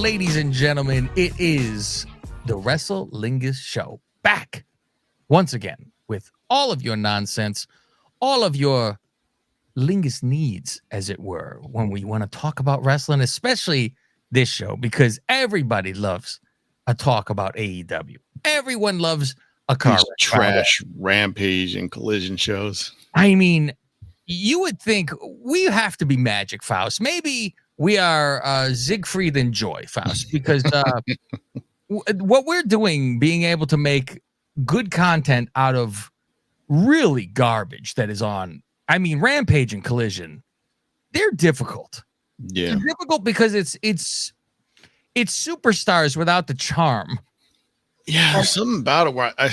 ladies and gentlemen, it is the Wrestle Lingus Show, back once again with all of your nonsense, all of your Lingus needs, as it were, when we want to talk about wrestling, especially this show, because everybody loves a talk about AEW. Everyone loves a car wreck, trash Rampage and Collision shows. I mean, you would think we have to be Magic, Faust. Maybe we are Siegfried and Joy, Faust, because what we're doing, being able to make good content out of really garbage that is on. I mean, Rampage and Collision, they're difficult. Yeah, they're difficult because it's superstars without the charm. Yeah, something about it where I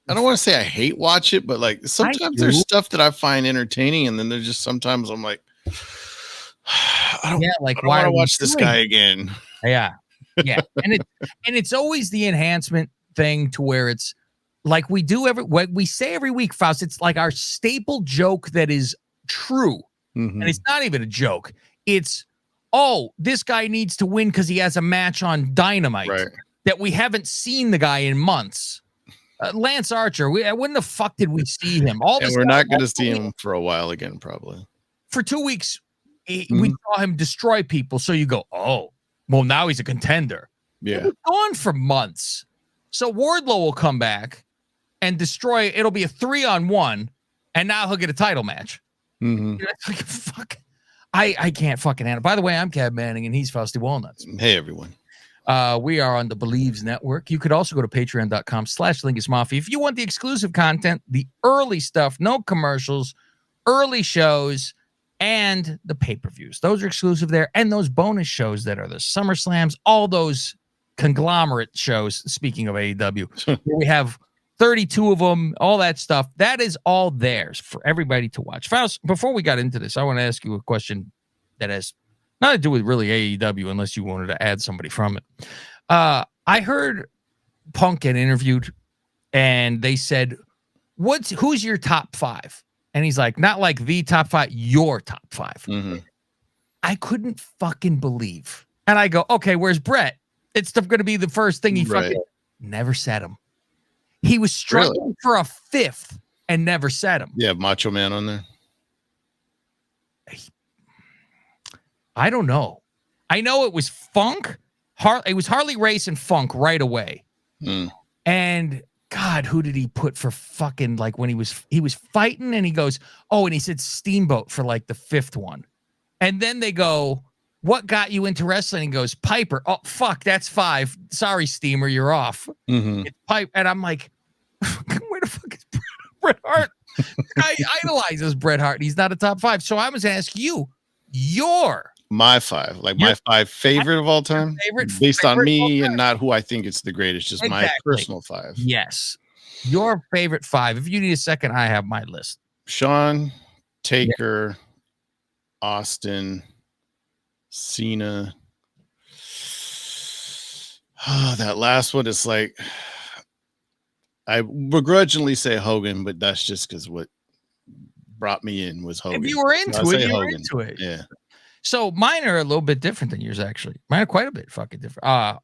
don't want to say I hate watch it, but like sometimes there's stuff that I find entertaining, and then there's just sometimes I'm like, I don't want to watch this guy again. Yeah, and it's always the enhancement thing to where it's like we say every week, Faust. It's like our staple joke that is true, and it's not even a joke. It's this guy needs to win because he has a match on Dynamite that we haven't seen the guy in months. Lance Archer, when the fuck did we see him? We're not going to see him for a while again, probably. For 2 weeks, we saw him destroy people. So you go, well, now he's a contender. Yeah, he's gone for months. So Wardlow will come back and destroy. It'll be a 3-on-1, and now he'll get a title match. It's like, fuck. I can't fucking handle. By the way, I'm Cab Manning, and he's Fausty Walnuts. Hey, everyone. We are on the Believes Network. You could also go to patreon.com/Lingus Mafia if you want the exclusive content, the early stuff, no commercials, early shows, and the pay-per-views. Those are exclusive there, and those bonus shows that are the SummerSlams, all those conglomerate shows, speaking of AEW, where we have 32 of them, all that stuff. That is all theirs for everybody to watch. Faust, before we got into this, I want to ask you a question that has nothing to do with really AEW, unless you wanted to add somebody from it. I heard Punk get interviewed, and they said, who's your top 5? And he's like, not like the top 5, your top 5. I couldn't fucking believe. And I go, okay, where's Brett? It's going to be the first thing he fucking never said him. He was struggling for a 5th and never said him. Yeah, Macho Man on there. I don't know. I know it was Funk. It was Harley Race and Funk right away. And God, who did he put for fucking, like, when he was fighting, and he goes, and he said Steamboat for like the 5th one. And then they go, what got you into wrestling? And he goes, Piper. Oh, fuck, that's 5. Sorry, Steamer, you're off. It's Piper. And I'm like, where the fuck is Bret Hart? I idolizes Bret Hart. He's not a top 5. So I was asking you, my 5, like my 5 favorite of all time, based on me and not who I think it's the greatest, just my personal 5. Yes, your favorite 5. If you need a second, I have my list. Shawn, Taker, Austin, Cena. That last one is like, I begrudgingly say Hogan, but that's just because what brought me in was Hogan. If you were into it, you were into it. Yeah. So mine are a little bit different than yours, actually. Mine are quite a bit fucking different.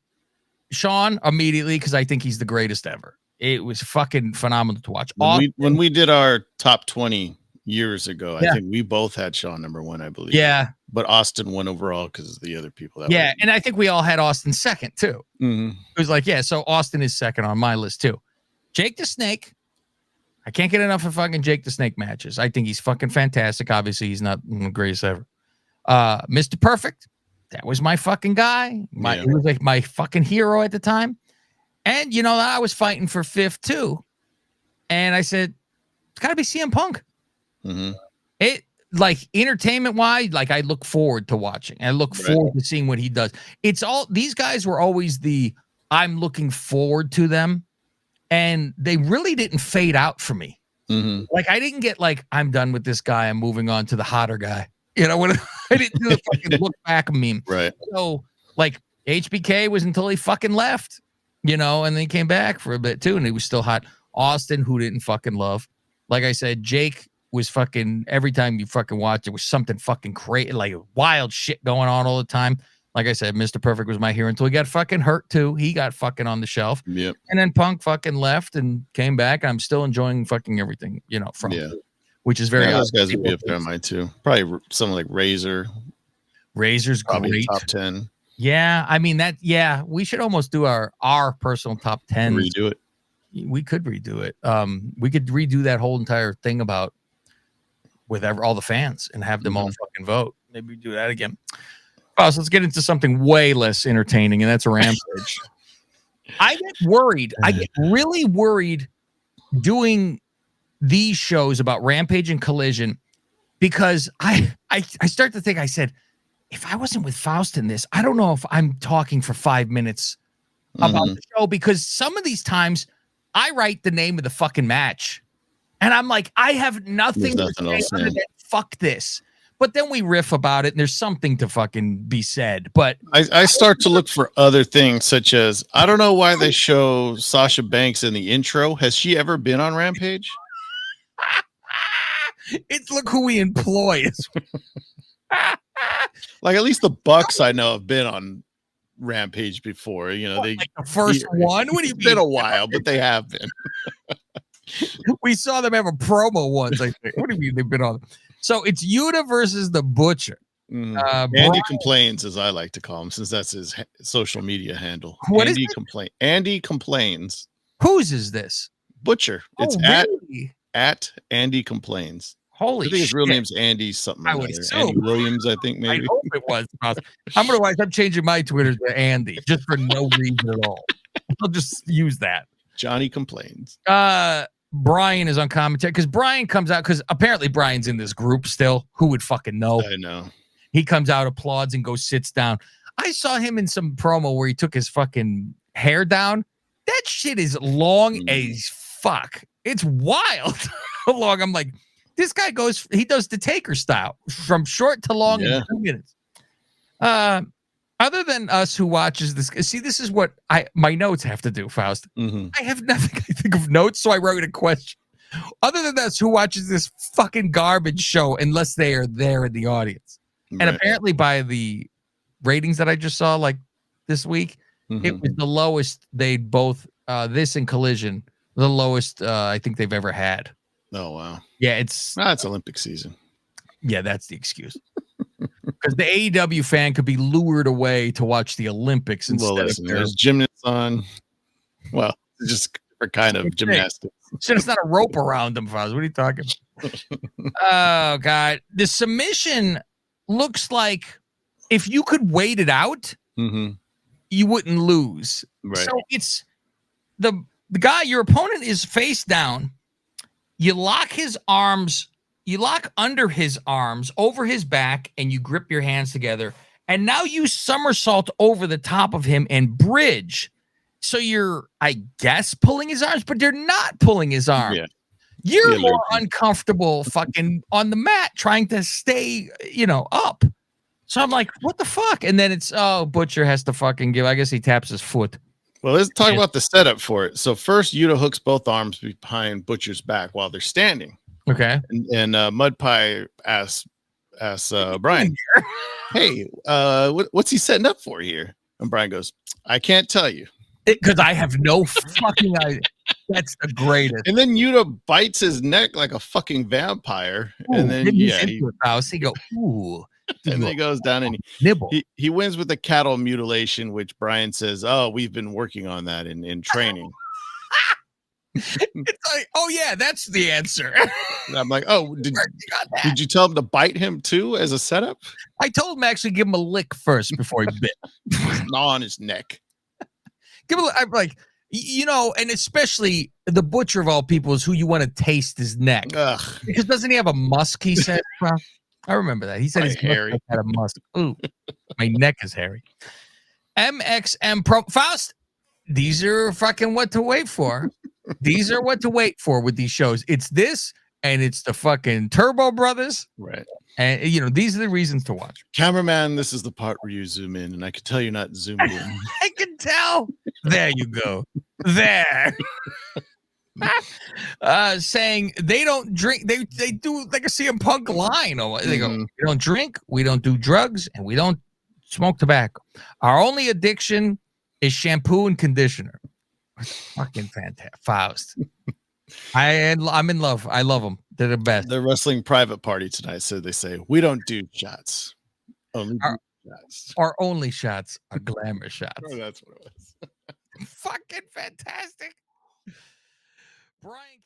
Shawn, immediately, because I think he's the greatest ever. It was fucking phenomenal to watch. When we did our top 20 years ago, I think we both had Shawn number 1, I believe. Yeah. But Austin won overall because of the other people. And I think we all had Austin second, too. It was like, so Austin is second on my list, too. Jake the Snake. I can't get enough of fucking Jake the Snake matches. I think he's fucking fantastic. Obviously, he's not the greatest ever. Mr. Perfect, that was my fucking guy. He was like my fucking hero at the time. And I was fighting for 5th too. And I said, it's gotta be CM Punk. It, like, entertainment wise, like, I look forward to watching. I look forward to seeing what he does. It's all, these guys were always I'm looking forward to them. And they really didn't fade out for me. Like, I didn't get like, I'm done with this guy, I'm moving on to the hotter guy. When I didn't do the fucking look back meme. Right. So, like, HBK was until he fucking left, and then he came back for a bit too, and he was still hot. Austin, who didn't fucking love. Like I said, Jake was fucking, every time you fucking watch, it was something fucking crazy, like wild shit going on all the time. Like I said, Mr. Perfect was my hero until he got fucking hurt too. He got fucking on the shelf. Yep. And then Punk fucking left and came back. I'm still enjoying fucking everything, from which is very those guys would be up there on mine too. Probably someone like Razor. Razor's probably great. Top 10. Yeah, I mean we should almost do our personal top 10. Redo it. We could redo it. We could redo that whole entire thing about with all the fans and have them all fucking vote. Maybe we do that again. Oh, so let's get into something way less entertaining, and that's a Rampage. I get worried. I get really worried doing these shows about Rampage and Collision because I start to think, I said, if I wasn't with Faust in this, I don't know if I'm talking for 5 minutes about the show, because some of these times I write the name of the fucking match and I'm like, I have nothing to say other than fuck this. But then we riff about it and there's something to fucking be said. But I start to look for other things, such as, I don't know why they show Sasha Banks in the intro. Has she ever been on Rampage? It's look who we employ. Like, at least the Bucks I know have been on Rampage before. They like the first one. What do you mean? It's been a while, but they have been. We saw them have a promo once, I think. What do you mean they've been on? So it's Yuta versus the Butcher. Andy Complains, as I like to call him, since that's his social media handle. What Andy is it? Andy Complains. Whose is this? Butcher. It's really? at Andy Complains. Holy I think his shit. real name's Andy something. I would assume. Andy Williams, I think maybe. I hope it was. I'm changing my Twitter to Andy just for no reason at all. I'll just use that. Johnny Complains. Brian is on commentary because Brian comes out, because apparently Brian's in this group still. Who would fucking know? I know. He comes out, applauds, and goes sits down. I saw him in some promo where he took his fucking hair down. That shit is long as fuck. It's wild how long. I'm like, this guy he does the Taker style from short to long in 2 minutes. Other than us who watches this, see, this is what my notes have to do, Faust. I have nothing. I think of notes, so I wrote a question. Other than us who watches this fucking garbage show, unless they are there in the audience. Right. And apparently by the ratings that I just saw, like this week, it was the lowest they both, this and Collision, the lowest I think they've ever had. Oh, wow. Yeah, it's Olympic season. Yeah, that's the excuse. Because the AEW fan could be lured away to watch the Olympics instead of there's gymnasts on. Well, just for kind of gymnastics. Shit, it's not a rope around them, Foz. What are you talking about? Oh, God. The submission looks like if you could wait it out, you wouldn't lose. Right. So it's the guy, your opponent is face down. You lock his arms. You lock under his arms, over his back, and you grip your hands together. And now you somersault over the top of him and bridge. So you're, I guess, pulling his arms, but you're not pulling his arm. Yeah. You're more uncomfortable fucking on the mat trying to stay, up. So I'm like, what the fuck? And then it's, Butcher has to fucking give. I guess he taps his foot. Well, let's talk about the setup for it. So first, Yuta hooks both arms behind Butcher's back while they're standing. Okay. And Mud Pie asks Brian, hey, what's he setting up for here? And Brian goes, I can't tell you. Because I have no fucking idea. That's the greatest. And then Yuta bites his neck like a fucking vampire. And then he go, ooh. And then he goes down and he wins with the cattle mutilation, which Brian says, oh, we've been working on that in training. It's like, oh yeah, that's the answer. And I'm like, oh, did you tell him to bite him too as a setup? I told him actually give him a lick first before he bit. Gnaw on his neck. I'm like, and especially the Butcher of all people is who you want to taste his neck. Ugh. Because doesn't he have a musk? He said, well, I remember that. He said his hairy had a musk. Ooh, my neck is hairy. MXM Pro Faust. These are fucking what to wait for. These are what to wait for with these shows. It's this, and it's the fucking Turbo Brothers. Right. And, these are the reasons to watch. Cameraman, this is the part where you zoom in, and I can tell you're not zoomed in. I can tell. There you go. There. Saying they don't drink. They do like a CM Punk line. They go, we don't drink, we don't do drugs, and we don't Smoke tobacco. Our only addiction is shampoo and conditioner. Fucking fantastic. Faust. I'm in love. I love them. They're the best. They're wrestling private party tonight, so they say we don't do shots. Only shots. Our only shots are glamour shots. Oh, that's what it was. Fucking fantastic. Brian.